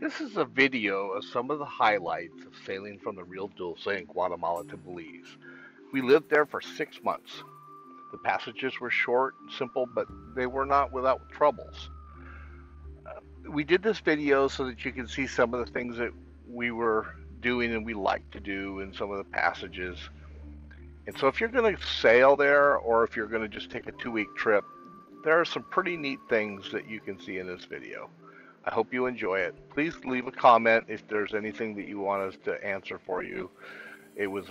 This is a video of some of the highlights of sailing from the Rio Dulce in Guatemala to Belize. We lived there for 6 months. The passages were short and simple, but they were not without troubles. We did this video so that you can see some of the things that we were doing and we like to do in some of the passages. And so if you're going to sail there, or if you're going to just take a 2-week trip, there are some pretty neat things that you can see in this video. I hope you enjoy it. Please leave a comment if there's anything that you want us to answer for you. It was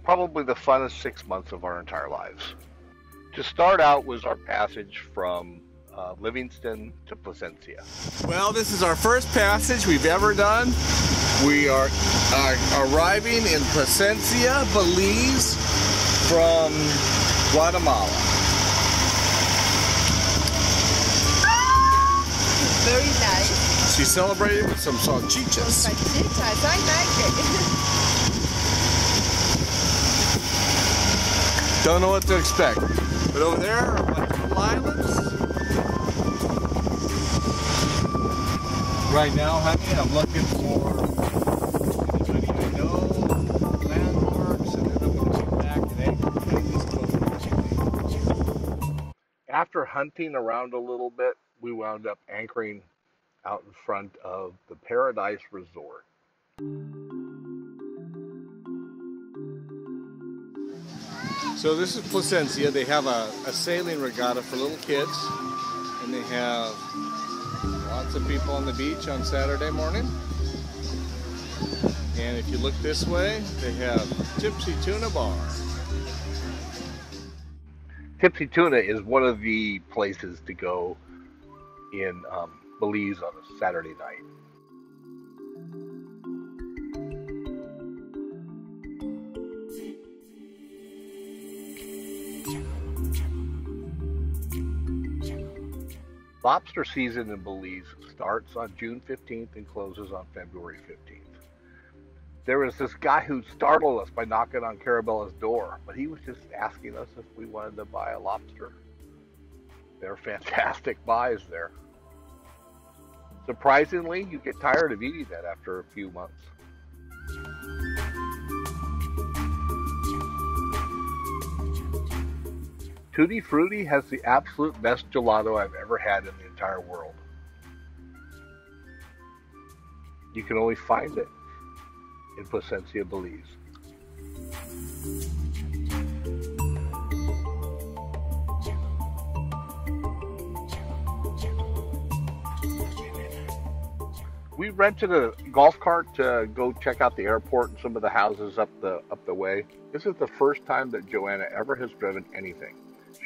probably the funnest 6 months of our entire lives. To start out was our passage from Livingston to Placencia. Well, this is our first passage we've ever done. We are arriving in Placencia, Belize from Guatemala. Very nice. She's celebrating with some salchichas. Salchichas, I like it. Don't know what to expect. But over there are a bunch of little islands. Right now, honey, I'm looking for anybody I know, landmarks, and then I'm going to come back and anchor this close. After hunting around a little bit, we wound up anchoring out in front of the Paradise Resort. So this is Placencia. They have a sailing regatta for little kids, and they have lots of people on the beach on Saturday morning. And if you look this way, they have Tipsy Tuna Bar. Tipsy Tuna is one of the places to go in Belize on a Saturday night. Lobster season in Belize starts on June 15th and closes on February 15th. There was this guy who startled us by knocking on Carabela's door, but he was just asking us if we wanted to buy a lobster. They're fantastic buys there. Surprisingly, you get tired of eating that after a few months. Tutti Fruity has the absolute best gelato I've ever had in the entire world. You can only find it in Placencia, Belize. We rented a golf cart to go check out the airport and some of the houses up the way. This is the first time that Joanna ever has driven anything.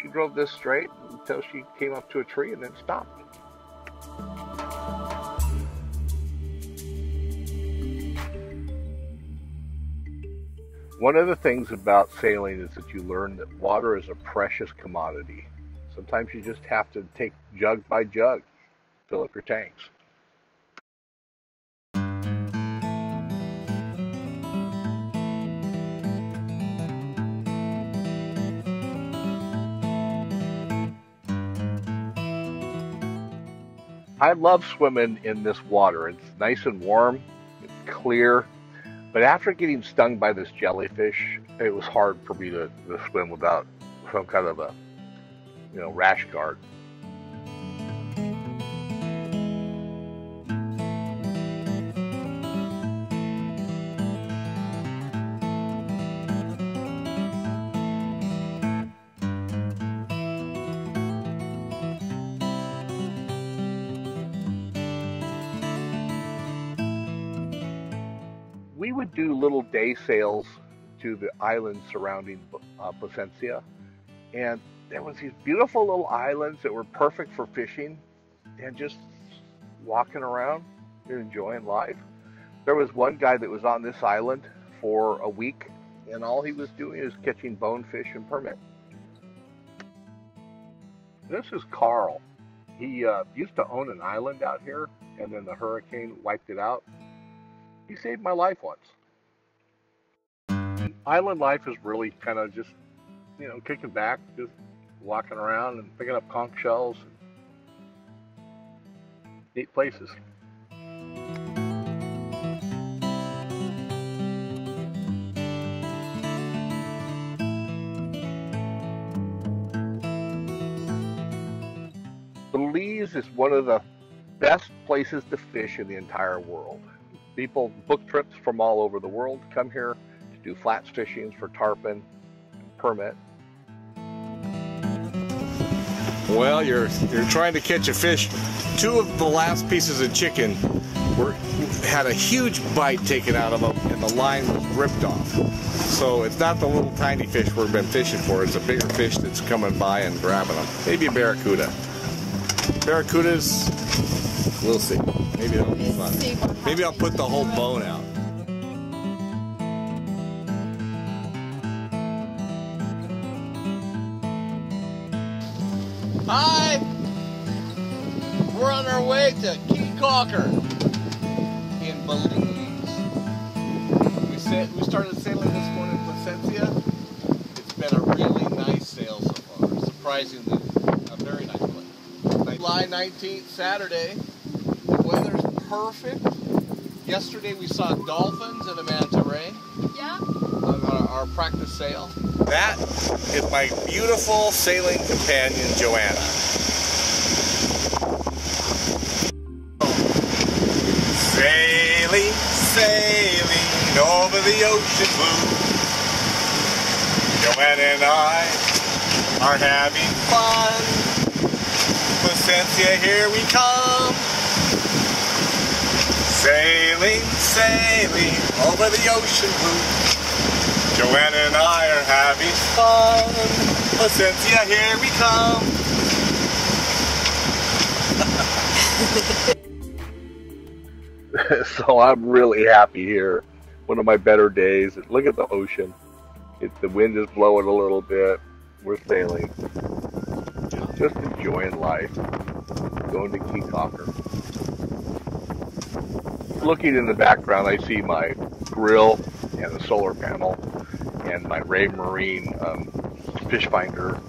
She drove this straight until she came up to a tree and then stopped. One of the things about sailing is that you learn that water is a precious commodity. Sometimes you just have to take jug by jug, fill up your tanks. I love swimming in this water. It's nice and warm, it's clear, but after getting stung by this jellyfish, it was hard for me to swim without some kind of a, rash guard. We would do little day sails to the islands surrounding Placencia, and there was these beautiful little islands that were perfect for fishing and just walking around and enjoying life. There was one guy that was on this island for a week, and all he was doing is catching bonefish and permit. This is Carl. He used to own an island out here, and then the hurricane wiped it out. He saved my life once. Island life is really kind of just, kicking back, just walking around and picking up conch shells. Neat places. Belize is one of the best places to fish in the entire world. People book trips from all over the world to come here to do flats fishing for tarpon, permit. Well, you're trying to catch a fish. Two of the last pieces of chicken had a huge bite taken out of them, and the line was ripped off. So it's not the little tiny fish we've been fishing for. It's a bigger fish that's coming by and grabbing them. Maybe a barracuda. Barracudas, we'll see. Maybe that'll be fun. Maybe I'll put the whole bone out. Hi! We're on our way to Caye Caulker in Belize. We started sailing this morning in Placencia. It's been a really nice sail so far. Surprisingly, a very nice one. July 19th, Saturday. The weather's perfect. Yesterday we saw dolphins in a manta ray. Yeah. On our practice sail. That is my beautiful sailing companion, Joanna. Sailing, sailing over the ocean blue. Joanna and I are having fun. Placencia, here we come. Sailing, sailing over the ocean blue. Joanna and I are having fun. Placencia, here we come. So I'm really happy here. One of my better days. Look at the ocean. The wind is blowing a little bit. We're sailing. Just enjoying life. Going to Caye Caulker. Looking in the background, I see my grill and a solar panel and my Ray Marine fish finder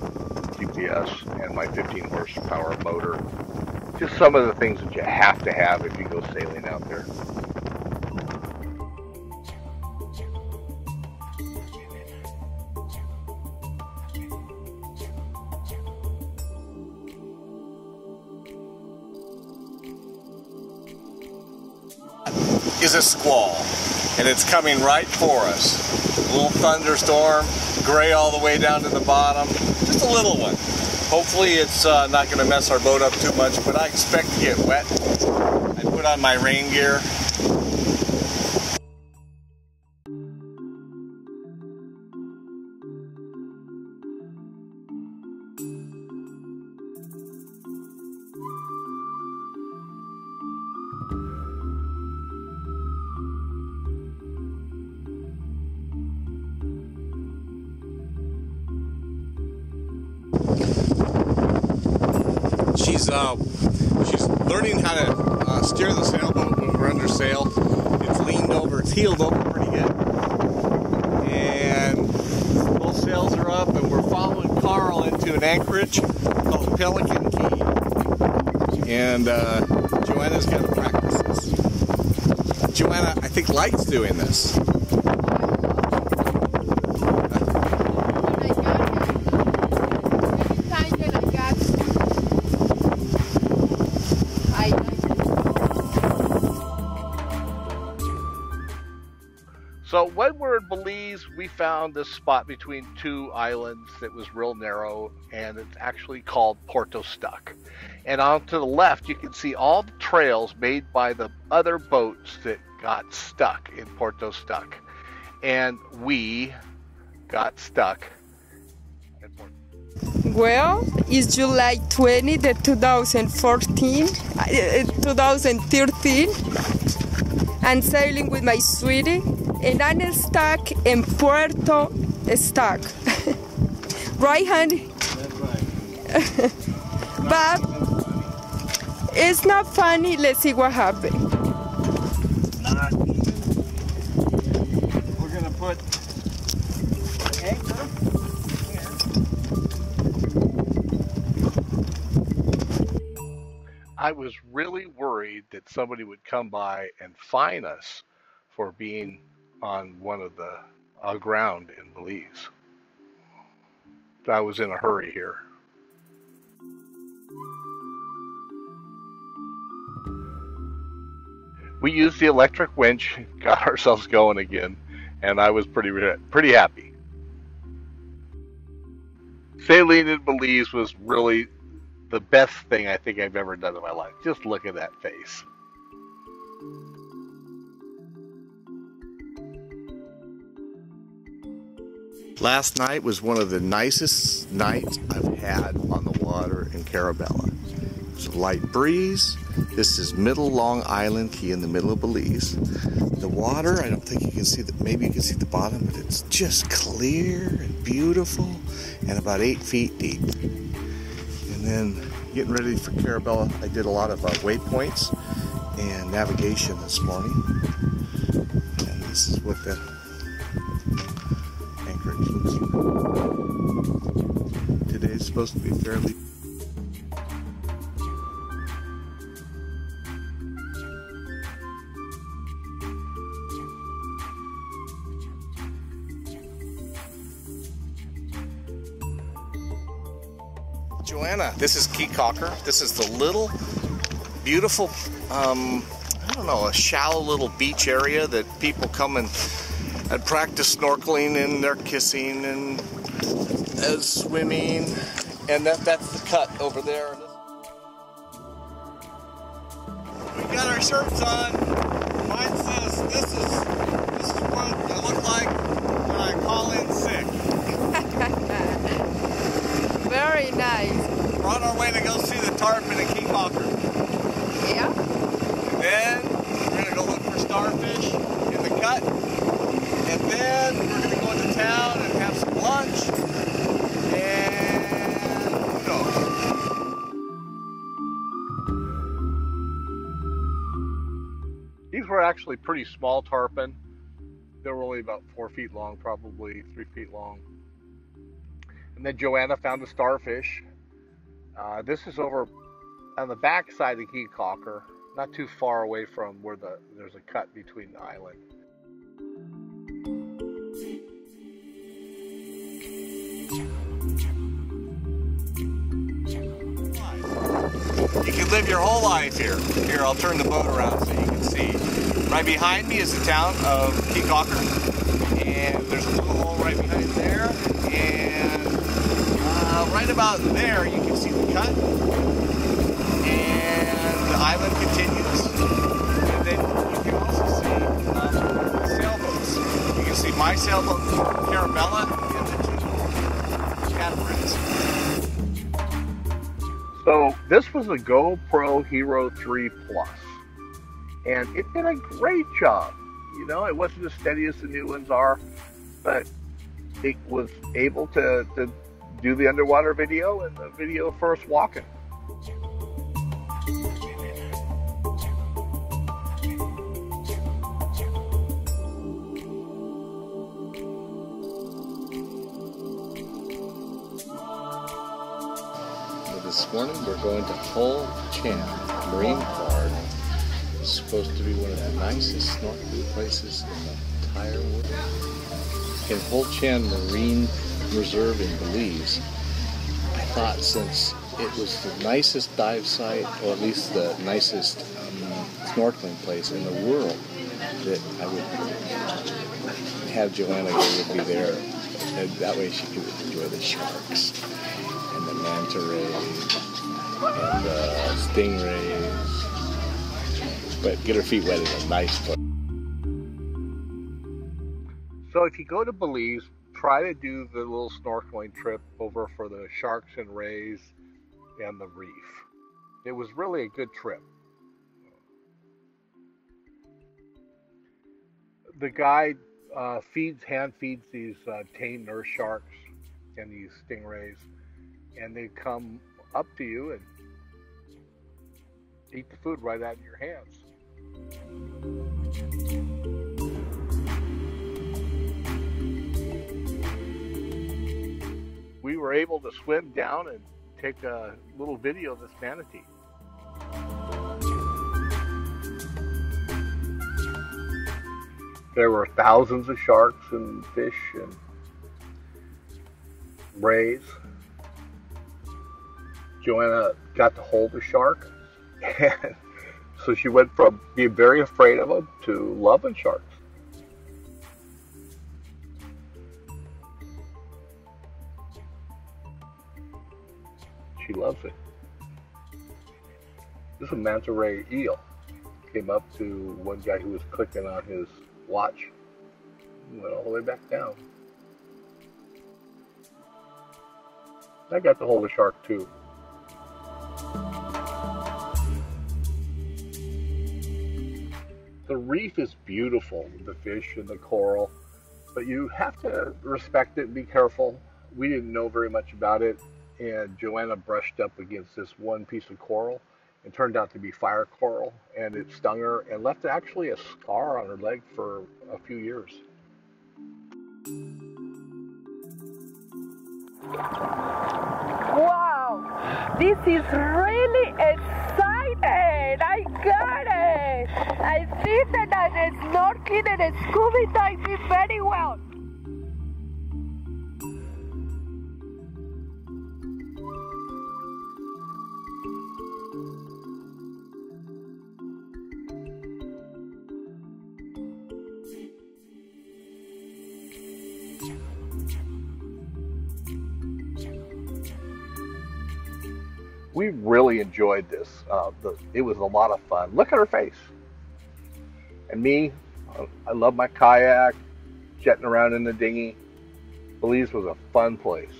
GPS and my 15 horsepower motor. Just some of the things that you have to have if you go sailing out there. Is a squall, and it's coming right for us. A little thunderstorm, gray all the way down to the bottom. Just a little one. Hopefully it's not going to mess our boat up too much, but I expect to get wet. I put on my rain gear. She's learning how to steer the sailboat when we're under sail. It's leaned over, it's heeled over pretty good. And both sails are up, and we're following Carl into an anchorage called Pelican Key. And Joanna's got to practice this. Joanna, I think, likes doing this. So when we're in Belize, we found this spot between two islands that was real narrow, and it's actually called Porto Stuck. And on to the left, you can see all the trails made by the other boats that got stuck in Porto Stuck. And we got stuck in Porto. Well, it's July 20, 2013. I'm sailing with my sweetie, and I'm stuck in Puerto Stuck. Right, honey? That's right. But it's not funny. Let's see what happens. Not even. We're going to put anchor here. I was really worried that somebody would come by and fine us for being on one of the ground in Belize. I was in a hurry here. We used the electric winch, got ourselves going again, and I was pretty happy. Sailing in Belize was really the best thing I think I've ever done in my life. Just look at that face. Last night was one of the nicest nights I've had on the water in Carabela. It was a light breeze. This is Middle Long Island Key in the middle of Belize. The water, I don't think you can see maybe you can see the bottom, but it's just clear and beautiful and about 8 feet deep. And then getting ready for Carabela, I did a lot of waypoints and navigation this morning. And this is what the anchorage looks like. Today's supposed to be fairly... Joanna, this is Caye Caulker. This is the little, beautiful, I don't know, a shallow little beach area that people come and practice snorkeling, and they're kissing and swimming. And that's the cut over there. We got our shirts on. Mine says, this is what I look like when I call in sick. Very nice. We're on our way to go see the tarpon and Caye Caulker. Yeah. And then we're going to go look for starfish in the cut. And then we're going to go into town and have some lunch. And who knows? These were actually pretty small tarpon. They were only about 4 feet long, probably 3 feet long. And then Joanna found a starfish. This is over on the back side of Caye Caulker, not too far away from where there's a cut between the island. You can live your whole life here. Here, I'll turn the boat around so you can see. Right behind me is the town of Caye Caulker. And there's a little hole right behind there. And right about there, you can see the cut. And the island continues. And then you can also see sailboats. You can see my sailboat, Carabela, and the two catamarans. So this was a GoPro Hero 3 Plus, and it did a great job. You know, it wasn't as steady as the new ones are, but it was able to do the underwater video and the video for us walking. This morning we're going to Hol Chan Marine Park. It's supposed to be one of the nicest snorkeling places in the entire world. In Hol Chan Marine Reserve in Belize, I thought since it was the nicest dive site, or at least the nicest snorkeling place in the world, that I would have Joanna go would be there, and that way she could enjoy the sharks and the manta rays and the stingrays, but get her feet wet in a nice place. So if you go to Belize, try to do the little snorkeling trip over for the sharks and rays and the reef. It was really a good trip. The guide hand feeds these tame nurse sharks and these stingrays, and they come up to you and eat the food right out of your hands. We were able to swim down and take a little video of this manatee. There were thousands of sharks and fish and rays. Joanna got to hold a shark and So she went from being very afraid of them to loving sharks. She loves it. This is a manta ray eel. Came up to one guy who was clicking on his watch. Went all the way back down. I got to hold a shark too. The reef is beautiful, the fish and the coral, but you have to respect it and be careful. We didn't know very much about it, and Joanna brushed up against this one piece of coral. It turned out to be fire coral, and it stung her and left actually a scar on her leg for a few years. Wow, this is really exciting. I got it. I think that I'm snorkeling and scuba diving very well. We really enjoyed this. It was a lot of fun. Look at her face. And me, I love my kayak, jetting around in the dinghy. Belize was a fun place.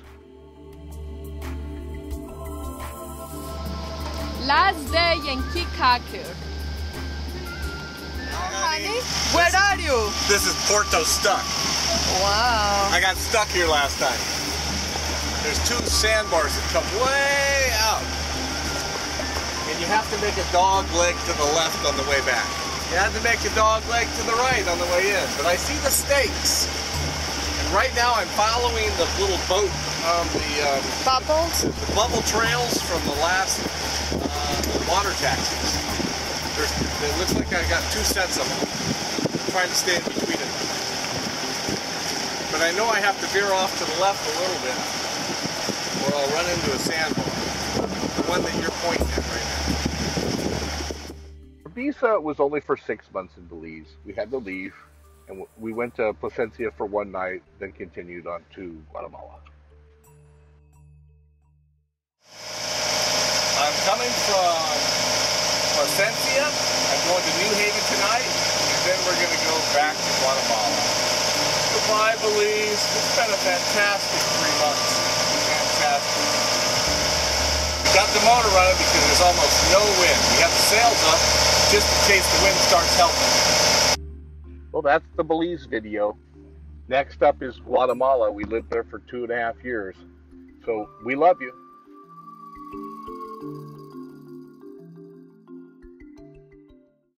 Last day in Caye Caulker. Honey, where are you? This is Porto stuck. Wow. I got stuck here last time. There's two sandbars that come way out. And you have to make a dog leg to the left on the way back. You have to make a dog leg to the right on the way in. But I see the stakes. And right now I'm following the little boat on the Bubbles? the bubble trails from the last water taxis. It looks like I got two sets of them. I'm trying to stay in between them. But I know I have to veer off to the left a little bit, or I'll run into a sandbar. The one that you're pointing at right now. Our visa was only for 6 months in Belize. We had to leave, and we went to Placencia for one night, then continued on to Guatemala. I'm coming from Placencia. I'm going to New Haven tonight, and then we're going to go back to Guatemala. Goodbye, Belize. It's been a fantastic 3 months. Fantastic. We got the motor running because there's almost no wind. We have the sails up just in case the wind starts helping. Well, that's the Belize video. Next up is Guatemala. We lived there for 2.5 years. So we love you.